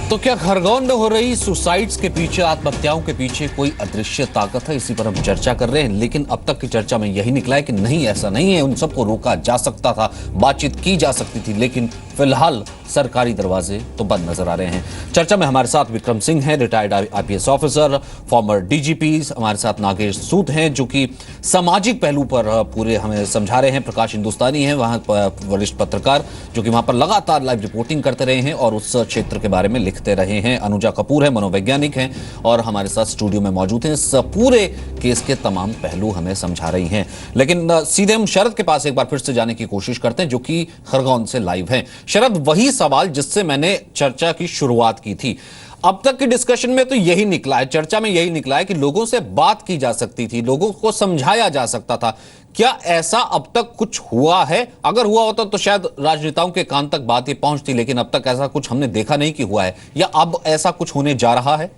तो क्या खरगोन में हो रही सुसाइड्स के पीछे, आत्महत्याओं के पीछे कोई अदृश्य ताकत है? इसी पर हम चर्चा कर रहे हैं। लेकिन अब तक की चर्चा में यही निकला है कि नहीं, ऐसा नहीं है। उन सबको रोका जा सकता था, बातचीत की जा सकती थी, लेकिन फिलहाल सरकारी दरवाजे तो बंद नजर आ रहे हैं। चर्चा में हमारे साथ विक्रम सिंह हैं, retired IPS officer, farmer DGP. हमारे साथ नागेश सूद हैं, जो कि सामाजिक पहलू पर पूरे हमें समझा रहे हैं। प्रकाश हिंदुस्तानी हैं, वहां वरिष्ठ पत्रकार, जो कि वहां पर लगातार लाइव रिपोर्टिंग करते रहे हैं और उस क्षेत्र के बारे में लिखते रहे हैं। अनुजा कपूर है, मनोवैज्ञानिक हैं और हमारे साथ स्टूडियो में मौजूद हैं। इस पूरे केस के तमाम पहलू हमें समझा रही हैं। लेकिन सीधे हम शरद के पास एक बार फिर से जाने की कोशिश करते हैं, जो कि खरगोन से लाइव हैं। शरद, वही सवाल जिससे मैंने चर्चा की शुरुआत की थी। अब तक की डिस्कशन में तो यही निकला है, चर्चा में यही निकला है कि लोगों से बात की जा सकती थी, लोगों को समझाया जा सकता था। क्या ऐसा अब तक कुछ हुआ है? अगर हुआ होता तो शायद राजनेताओं के कान तक बातें पहुंचती, लेकिन अब तक ऐसा कुछ हमने देखा नहीं कि हुआ है, या अब ऐसा कुछ होने जा रहा है?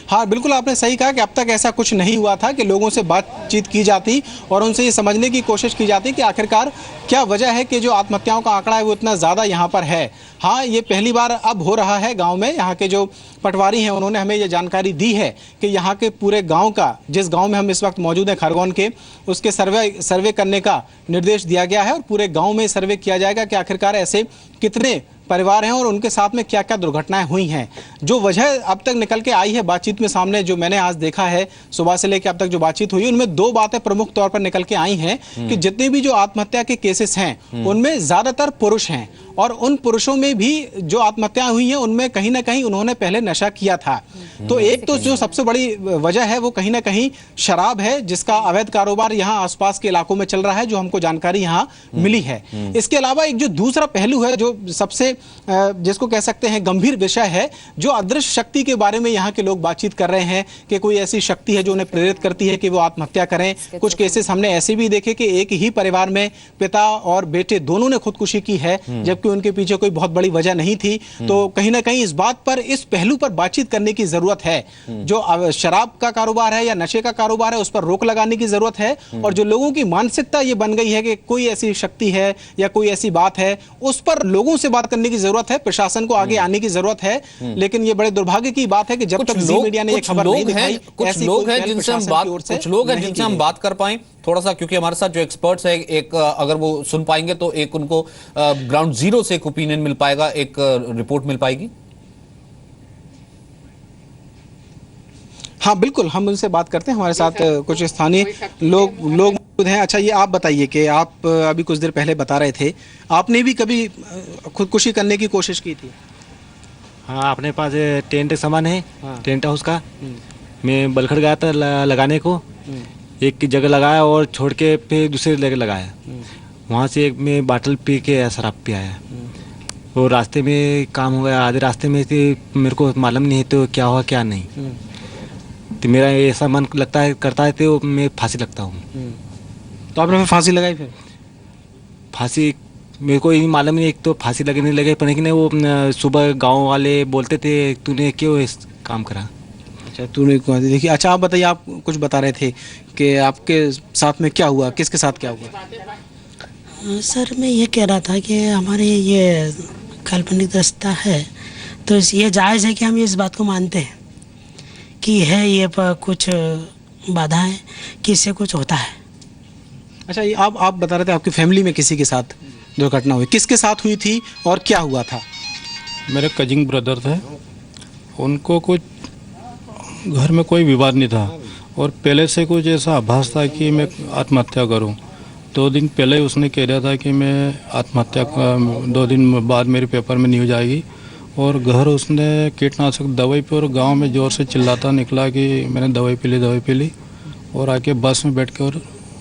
हाँ, बिल्कुल आपने सही कहा कि अब तक ऐसा कुछ नहीं हुआ था कि लोगों से बातचीत की जाती और उनसे ये समझने की कोशिश की जाती कि आखिरकार क्या वजह है कि जो आत्महत्याओं का आंकड़ा है वो इतना ज़्यादा यहाँ पर है। हाँ, ये पहली बार अब हो रहा है गांव में। यहाँ के जो पटवारी हैं उन्होंने हमें ये जानकारी दी है कि यहाँ के पूरे गांव का, जिस गांव में हम इस वक्त मौजूद हैं खरगोन के, उसके सर्वे करने का निर्देश दिया गया है और पूरे गाँव में सर्वे किया जाएगा कि आखिरकार ऐसे कितने परिवार हैं और उनके साथ में क्या क्या दुर्घटनाएं हुई हैं। जो वजह अब तक निकल के आई है बातचीत में सामने, जो मैंने आज देखा है सुबह से लेकर अब तक जो बातचीत हुई, उनमें दो बातें प्रमुख तौर पर निकल के आई हैं कि जितने भी जो आत्महत्या के केसेस हैं उनमें ज्यादातर पुरुष हैं और उन पुरुषों में भी जो आत्महत्याएं हुई हैं उनमें कहीं ना कहीं उन्होंने पहले नशा किया था। तो एक तो जो सबसे बड़ी वजह है वो कहीं ना कहीं शराब है, जिसका अवैध कारोबार यहाँ आसपास के इलाकों में चल रहा है, जो हमको जानकारी यहाँ मिली है। इसके अलावा एक जो दूसरा पहलू है, जो सबसे जिसको कह सकते हैं गंभीर विषय है, जो अदृश्य शक्ति के बारे में यहाँ के लोग बातचीत कर रहे हैं कि कोई ऐसी शक्ति है जो उन्हें प्रेरित करती है कि वो आत्महत्या करें। कुछ केसेस हमने ऐसे भी देखे कि एक ही परिवार में पिता और बेटे दोनों ने खुदकुशी की है, जबकि उनके पीछे कोई बहुत बड़ी वजह नहीं थी। तो कहीं ना कहीं इस बात पर, इस पहलू पर बातचीत करने की जरूरत है। जो शराब का कारोबार है या नशे का कारोबार है, उस पर रोक लगाने की जरूरत है। और जो लोगों की मानसिकता ये बन गई है कि कोई ऐसी शक्ति है या कोई ऐसी बात है, उस पर लोगों से बात करने की जरूरत है, प्रशासन को आगे आने की जरूरत है। लेकिन ये बड़े दुर्भाग्य की बात है कि जब तक जी मीडिया ने ये खबर नहीं दिखाई, कुछ लोग हैं जिनसे हम बात कर पाए थोड़ा सा, क्योंकि हमारे साथ जो एक्सपर्ट्स है, एक अगर वो सुन पाएंगे तो एक उनको ग्राउंड जीरो से एक ओपिनियन मिल पाएगा, एक रिपोर्ट मिल पाएगी। हाँ बिल्कुल, हम उनसे बात करते हैं। हमारे साथ कुछ स्थानीय लोग मौजूद हैं। अच्छा, ये आप बताइए कि आप अभी कुछ देर पहले बता रहे थे, आपने भी कभी खुदकुशी करने की कोशिश की थी? हाँ, अपने पास टेंट सामान है। हाँ। टेंट हाउस का मैं बलखड़ गया था लगाने को। एक की जगह लगाया और छोड़ के फिर दूसरी जगह लगाया। वहाँ से एक मैं बाटल पी के शराब पी आया और रास्ते में काम हो गया। आधे रास्ते में मेरे को मालूम नहीं है तो क्या हुआ क्या नहीं। तो मेरा ऐसा मन लगता है, करता है तो मैं फांसी लगता हूँ। तो आपने फांसी लगाई? फिर फांसी मेरे को ये मालूम नहीं, एक तो फांसी लगने लगे, पर लेकिन वो सुबह गांव वाले बोलते थे तूने क्यों इस काम करा। अच्छा, तूने क्यों? देखिए, अच्छा आप बताइए, आप कुछ बता रहे थे कि आपके साथ में क्या हुआ, किसके साथ क्या हुआ? सर, मैं ये कह रहा था कि हमारे ये काल्पनिक दस्ता है, तो ये जायज़ है कि हम इस बात को मानते हैं कि है ये कुछ बाधाएं कि इससे कुछ होता है। अच्छा, ये आप बता रहे थे आपकी फैमिली में किसी के साथ दुर्घटना हुई, किसके साथ हुई थी और क्या हुआ था? मेरे कजिन ब्रदर थे, उनको कुछ घर में कोई विवाद नहीं था और पहले से कुछ ऐसा आभास था कि मैं आत्महत्या करूं। 2 दिन पहले उसने कह दिया था कि मैं आत्महत्या 2 दिन बाद मेरे पेपर में न्यूज आएगी। और घर उसने कीटनाशक दवाई पर गांव में ज़ोर से चिल्लाता निकला कि मैंने दवाई पी ली और आके बस में बैठ कर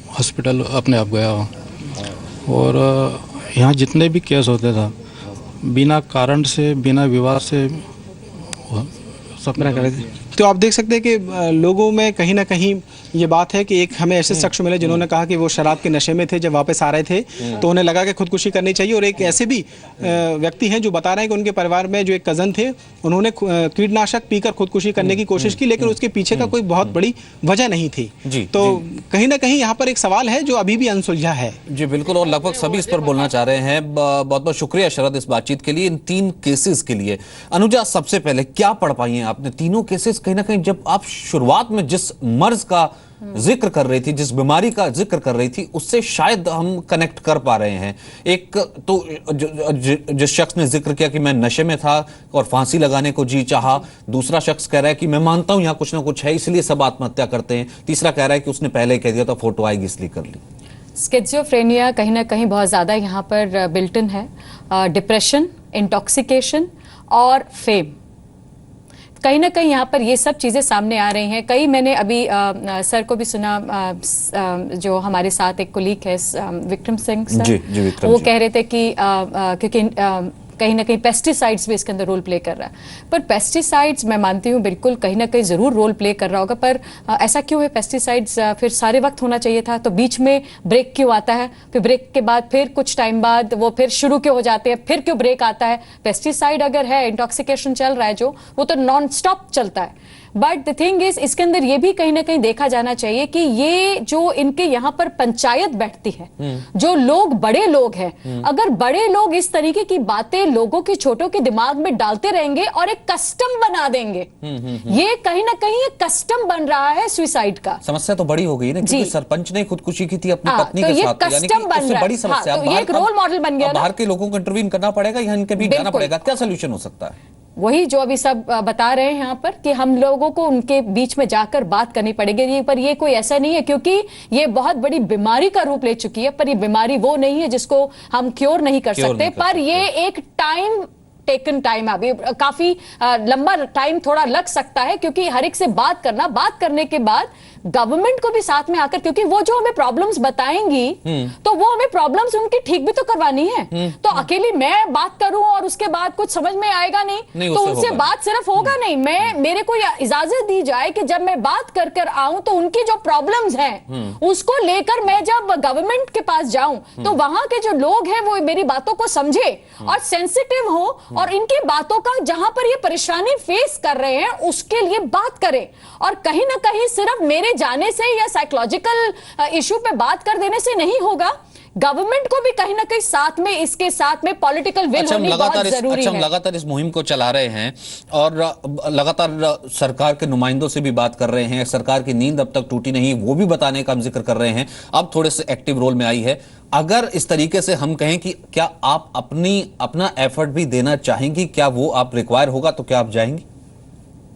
हॉस्पिटल अपने आप गया। और यहाँ जितने भी केस होते था बिना कारण से, बिना विवाद से सपना कर रहे थे। तो आप देख सकते हैं कि लोगों में कहीं ना कहीं ये बात है कि एक हमें ऐसे शख्स मिले जिन्होंने कहा कि वो शराब के नशे में थे, जब वापस आ रहे थे तो उन्हें लगा कि खुदकुशी करनी चाहिए। और एक ऐसे भी व्यक्ति हैं जो बता रहे हैं कि उनके परिवार में जो एक कज़न थे उन्होंने कीटनाशक पीकर खुदकुशी करने की कोशिश की, लेकिन उसके पीछे का कोई बहुत बड़ी वजह नहीं थी। तो कहीं ना कहीं यहाँ पर एक सवाल है जो अभी भी अनसुलझा है। जी बिल्कुल, और लगभग सभी इस पर बोलना चाह रहे हैं। बहुत बहुत शुक्रिया शरद इस बातचीत के लिए, इन 3 केसेस के लिए। अनुजा, सबसे पहले क्या पढ़ पाई हैं आपने? तीनों केसेस कहीं ना कहीं जब आप शुरुआत में जिस मर्ज का जिक्र कर रही थी, जिस बीमारी का जिक्र कर रही थी, उससे शायद हम कनेक्ट कर पा रहे हैं। एक तो जिस शख्स ने जिक्र किया कि मैं नशे में था और फांसी लगाने को जी चाहा, दूसरा शख्स कह रहा है कि मैं मानता हूं यहां कुछ ना कुछ है इसलिए सब आत्महत्या करते हैं, तीसरा कह रहा है कि उसने पहले कह दिया था फोटो आएगी इसलिए कर ली। स्किज़ोफ्रेनिया कहीं ना कहीं बहुत ज़्यादा यहाँ पर बिल्ट इन है। डिप्रेशन, इंटॉक्सिकेशन और फेम, कहीं ना कहीं यहाँ पर ये सब चीज़ें सामने आ रही हैं। कई मैंने अभी सर को भी सुना, जो हमारे साथ एक कोलीग है विक्रम सिंह सर, जी विक्रम वो जी। कह रहे थे कि क्योंकि कहीं ना कहीं पेस्टिसाइड्स भी इसके अंदर रोल प्ले कर रहा है। पर पेस्टिसाइड्स मैं मानती हूँ बिल्कुल कहीं ना कहीं ज़रूर रोल प्ले कर रहा होगा, पर ऐसा क्यों है? पेस्टिसाइड्स फिर सारे वक्त होना चाहिए था, तो बीच में ब्रेक क्यों आता है? फिर ब्रेक के बाद फिर कुछ टाइम बाद वो फिर शुरू क्यों हो जाते हैं? फिर क्यों ब्रेक आता है? पेस्टिसाइड अगर है, इंटॉक्सिकेशन चल रहा है जो, वो तो नॉन स्टॉप चलता है। बट द थिंग इज, इसके अंदर ये भी कहीं ना कहीं देखा जाना चाहिए कि ये जो इनके यहाँ पर पंचायत बैठती है, जो लोग बड़े लोग हैं, अगर बड़े लोग इस तरीके की बातें लोगों के छोटों के दिमाग में डालते रहेंगे और एक कस्टम बना देंगे, ये कहीं ना कहीं एक कस्टम बन रहा है सुसाइड का। समस्या तो बड़ी हो गई ना, क्योंकि सरपंच ने खुदकुशी की थी अपनी पत्नी तो के ये साथ, यानी कि कस्टम बन उससे रहा है। बड़ी समस्या। तो ये एक रोल मॉडल बन गया ना। बाहर के लोगों को इंटरवीन करना पड़ेगा या इनके बीच जाना बिल्कुल। पड़ेगा? क्या सोल्यूशन हो सकता है? वही जो अभी सब बता रहे हैं यहाँ पर कि हम लोगों को उनके बीच में जाकर बात करनी पड़ेगी। पर ये कोई ऐसा नहीं है, क्योंकि ये बहुत बड़ी बीमारी का रूप ले चुकी है, पर ये बीमारी वो नहीं है जिसको हम क्योर नहीं कर सकते। पर ये एक टाइम टेकन टाइम, अभी काफी लंबा टाइम थोड़ा लग सकता है, क्योंकि हर एक से बात करने के बाद गवर्नमेंट को भी साथ में आकर, क्योंकि वो जो हमें प्रॉब्लम्स बताएंगी तो वो हमें प्रॉब्लम्स उनकी ठीक भी तो करवानी है। तो अकेली मैं बात करूं और उसके बाद कुछ समझ में आएगा नहीं तो उनसे बात सिर्फ होगा नहीं। मेरे को इजाजत दी जाए कि जब मैं बात कर आऊं तो उनकी जो प्रॉब्लम्स हैं उसको लेकर मैं जब गवर्नमेंट के पास जाऊं तो वहां के जो लोग हैं वो मेरी बातों को समझे और सेंसिटिव हो और इनकी बातों का जहां पर ये परेशानी फेस कर रहे हैं उसके लिए बात करें। और कहीं ना कहीं सिर्फ मेरे जाने से या साइकोलॉजिकल इशू पे बात कर देने से नहीं होगा, गवर्नमेंट को भी कहीं ना कहीं साथ में, इसके साथ में पॉलिटिकल विल होनी बहुत जरूरी है। लगातार इस मुहिम को चला रहे हैं और लगातार सरकार के नुमाइंदों से भी बात कर रहे हैं। सरकार की नींद अब तक टूटी नहीं, वो भी बताने का हम जिक्र कर रहे हैं। अब थोड़े से एक्टिव रोल में आई है। अगर इस तरीके से हम कहें कि क्या आप अपना एफर्ट भी देना चाहेंगी, क्या वो आप रिक्वायर होगा तो क्या आप जाएंगी?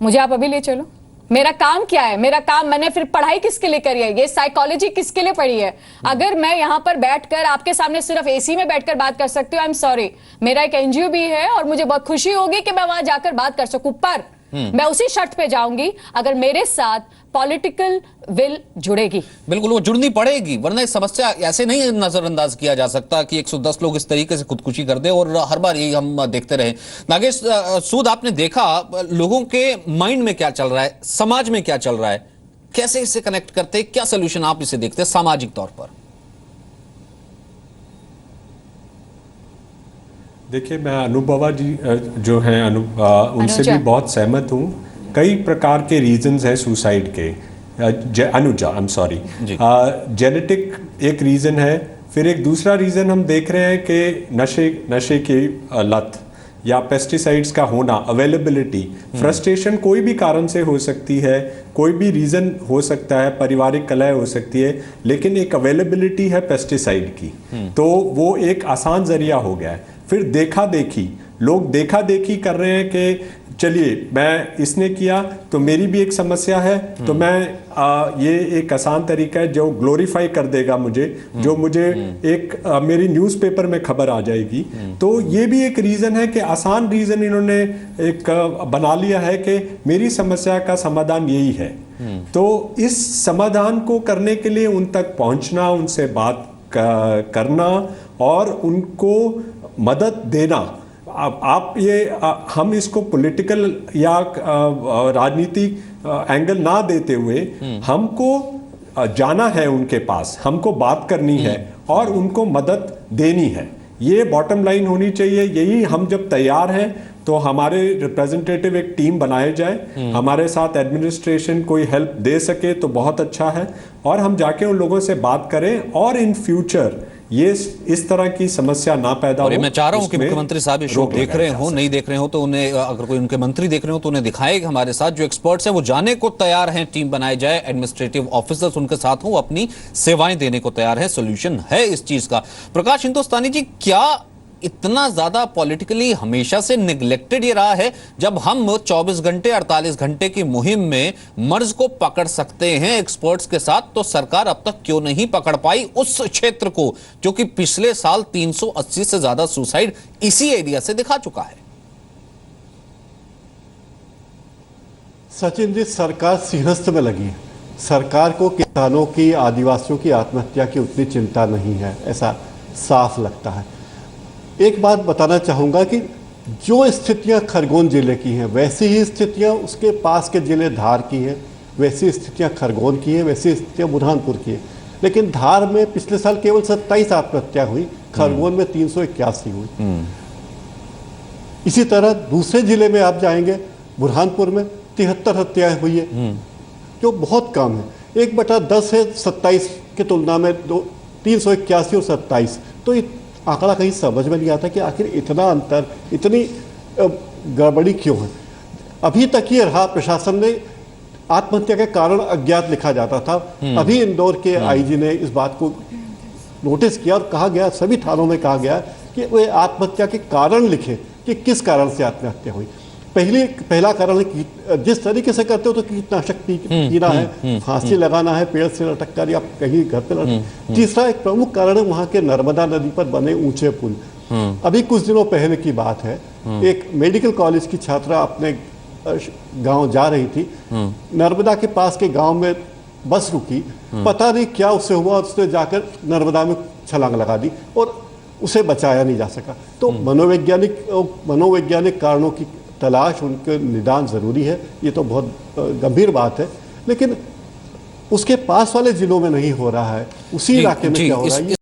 मुझे आप अभी ले चलो। मेरा काम क्या है? मेरा काम, मैंने फिर पढ़ाई किसके लिए करी है? ये साइकोलॉजी किसके लिए पढ़ी है? अगर मैं यहाँ पर बैठकर आपके सामने सिर्फ एसी में बैठकर बात कर सकती हूँ, आई एम सॉरी, मेरा एक एनजीओ भी है और मुझे बहुत खुशी होगी कि मैं वहां जाकर बात कर सकूं, पर मैं उसी शर्त पे जाऊंगी अगर मेरे साथ पॉलिटिकल विल जुड़ेगी। बिल्कुल, वो जुड़नी पड़ेगी, वरना इस समस्या ऐसे नहीं नजरअंदाज किया जा सकता कि 110 लोग इस तरीके से खुदकुशी कर दे और हर बार यही हम देखते रहे। नागेश सूद, आपने देखा लोगों के माइंड में क्या चल रहा है, समाज में क्या चल रहा है, कैसे इससे कनेक्ट करते हैं, क्या सोल्यूशन आप इसे देखते हैं सामाजिक तौर पर? देखिए, मैं अनुभवा जी जो हैं उनसे भी बहुत सहमत हूँ। कई प्रकार के रीजंस हैं सुसाइड के। Anuja, I am sorry, genetic एक रीज़न है। फिर एक दूसरा रीज़न हम देख रहे हैं कि नशे की लत या पेस्टिसाइड्स का होना, अवेलेबिलिटी, फ्रस्ट्रेशन कोई भी कारण से हो सकती है, कोई भी रीज़न हो सकता है, पारिवारिक कलह हो सकती है, लेकिन एक अवेलेबिलिटी है पेस्टिसाइड की, तो वो एक आसान जरिया हो गया है। फिर देखा देखी, लोग देखा देखी कर रहे हैं कि चलिए मैं इसने किया तो मेरी भी एक समस्या है, तो मैं ये एक आसान तरीका है जो ग्लोरीफाई कर देगा मुझे, जो मुझे एक मेरी न्यूज़पेपर में खबर आ जाएगी। तो ये भी एक रीज़न है कि आसान रीज़न इन्होंने एक बना लिया है कि मेरी समस्या का समाधान यही है। तो इस समाधान को करने के लिए उन तक पहुंचना, उनसे बात करना और उनको मदद देना। आप ये हम इसको पॉलिटिकल या राजनीतिक एंगल ना देते हुए हमको जाना है उनके पास, हमको बात करनी है और उनको मदद देनी है। ये बॉटम लाइन होनी चाहिए। यही हम जब तैयार हैं तो हमारे रिप्रेजेंटेटिव एक टीम बनाए जाए, हमारे साथ एडमिनिस्ट्रेशन कोई हेल्प दे सके तो बहुत अच्छा है, और हम जाके उन लोगों से बात करें और इन फ्यूचर ये इस तरह की समस्या ना पैदा हो। और मैं चाह रहा हूं कि मुख्यमंत्री साहब ये शो देख रहे हो, नहीं देख रहे हो तो उन्हें, अगर कोई उनके मंत्री देख रहे हो तो उन्हें दिखाए कि हमारे साथ जो एक्सपर्ट्स हैं वो जाने को तैयार हैं, टीम बनाई जाए, एडमिनिस्ट्रेटिव ऑफिसर्स उनके साथ हो, अपनी सेवाएं देने को तैयार है। सोल्यूशन है इस चीज का। प्रकाश हिंदुस्तानी जी, क्या इतना ज्यादा पॉलिटिकली हमेशा से निगलेक्टेड ये रहा है? जब हम 24 घंटे 48 घंटे की मुहिम में मर्ज को पकड़ सकते हैं एक्सपर्ट्स के साथ, तो सरकार अब तक क्यों नहीं पकड़ पाई उस क्षेत्र को जो कि पिछले साल 380 से ज्यादा सुसाइड इसी एरिया से दिखा चुका है? सचिन जी, सरकार सिंहस्थ में लगी है। सरकार को किसानों की, आदिवासियों की आत्महत्या की उतनी चिंता नहीं है, ऐसा साफ लगता है। एक बात बताना चाहूँगा कि जो स्थितियाँ खरगोन जिले की हैं वैसी ही स्थितियाँ उसके पास के जिले धार की हैं, वैसी स्थितियाँ खरगोन की हैं, वैसी स्थितियाँ बुरहानपुर की हैं। लेकिन धार में पिछले साल केवल 27 आत्महत्या हुई, खरगोन में 381 हुई। इसी तरह दूसरे जिले में आप जाएंगे, बुरहानपुर में 73 हत्याएं हुई है, जो बहुत कम है। 1/10 है 27 की तुलना में 381 और 27। तो आंकड़ा कहीं समझ में नहीं आता कि आखिर इतना अंतर, इतनी गड़बड़ी क्यों है। अभी तक ये रहा, प्रशासन ने आत्महत्या के कारण अज्ञात लिखा जाता था। अभी इंदौर के आईजी ने इस बात को नोटिस किया और कहा गया, सभी थानों में कहा गया कि वे आत्महत्या के कारण लिखें कि किस कारण से आत्महत्या हुई। पहला कारण है जिस तरीके से करते हो तो कीटनाशक पीना है, फांसी लगाना है, पेड़ से लटक कर या कहीं घर पे लटक। तीसरा एक प्रमुख कारण है वहां के नर्मदा नदी पर बने ऊंचे पुल। अभी कुछ दिनों पहले की बात है, एक मेडिकल कॉलेज की छात्रा अपने गांव जा रही थी, नर्मदा के पास के गांव में बस रुकी, पता नहीं क्या उससे हुआ, उसने जाकर नर्मदा में छलांग लगा दी और उसे बचाया नहीं जा सका। तो मनोवैज्ञानिक कारणों की तलाश, उनके निदान जरूरी है, ये तो बहुत गंभीर बात है, लेकिन उसके पास वाले जिलों में नहीं हो रहा है, उसी इलाके में क्या हो रहा है।